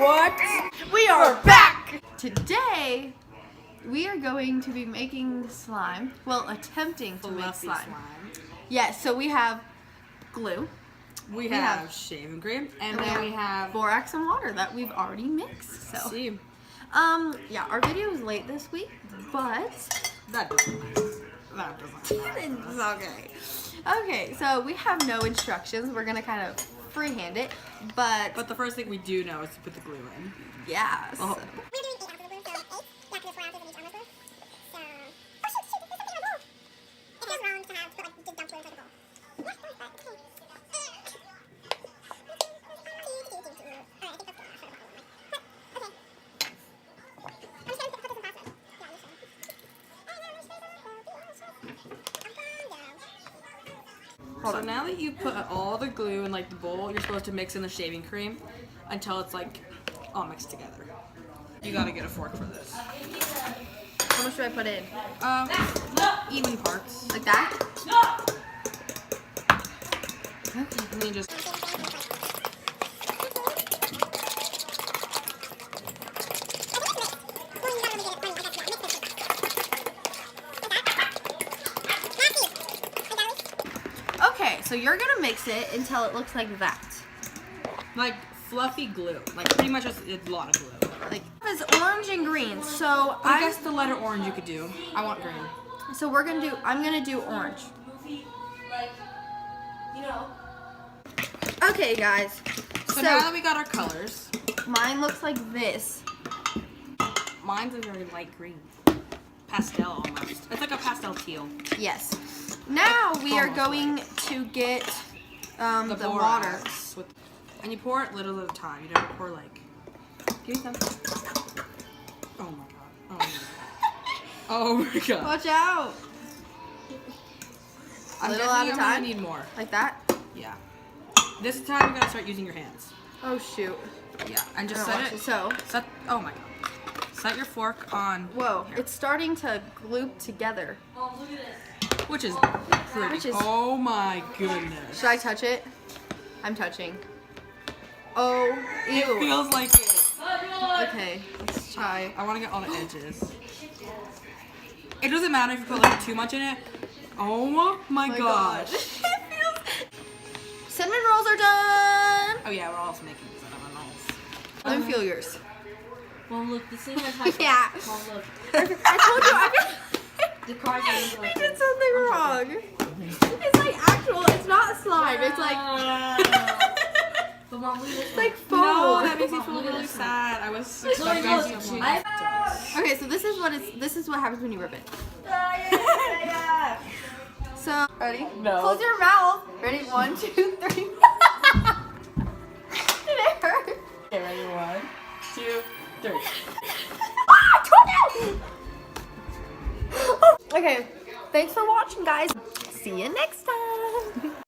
What? We are back! Today, we are going to be making slime. Well, attempting to make slime. Yes, so we have glue. We have shaving cream, and then we have borax and water that we've already mixed. So, see. Yeah, our video was late this week, but That doesn't it's okay. Okay, so we have no instructions. We're gonna kind of freehand it, but But the first thing we do know is to put the glue in. yeah. Oh. So. We're doing 8 ounces of glue, so 8. Yeah, because 4 ounces in each armor glue. So, oh shoot, there's something in our bowl. It feels wrong to have to put like just dump glue inside the bowl. Yeah, but okay. Alright, I think that's good. Alright, okay. I'm just gonna put this in pasta. Yeah, you should. Hold So on. now that you put all the glue in like the bowl, you're supposed to mix in the shaving cream until it's like all mixed together. You gotta get a fork for this. How much should I put in? Even parts. Like that? Okay. And then just Okay, so you're gonna mix it until it looks like that. like fluffy glue, like pretty much just a lot of glue. Like it's orange and green. So I guess the letter orange you could do. I want green. So we're gonna do. I'm gonna do orange. Okay, guys. So now that we got our colors, mine looks like this. mine's a very light green, pastel almost. It's like a pastel teal. Yes. Now we are Almost going to get the water. borax with, and you pour it little at a time. You don't pour like. Give me some. Oh my god. Oh my god. Oh my god. Watch out. I'm Little guessing at a I'm time? gonna need more. Like that. Yeah. This time you gotta start using your hands. Oh shoot. Yeah. And I just don't set want it. to. So. Set. Oh my god. Set your fork on. Whoa. here, It's starting to glue together. which is pretty. Which is- Oh my goodness. Should I touch it? I'm touching. Oh. Ew. It feels like it. Okay. Let's try. I want to get all the edges. It doesn't matter if you put like too much in it. Oh my gosh. It feels. Cinnamon rolls are done. Oh yeah, we're also making cinnamon rolls. Let me feel yours. Well, look, this thing has like. Yeah. Oh, look. I told you The card is I like. did something wrong. It's like actual. It's not slime. It's like But mom, look at this. it's like foam. No, that makes me feel really sad. I was expecting look, someone. Okay, so this is what happens when you rip it. So ready? No. Close your mouth. Ready? 1, 2, 3. Did it hurt? Okay, ready? 1, 2, 3. Okay, thanks for watching, guys. See you next time.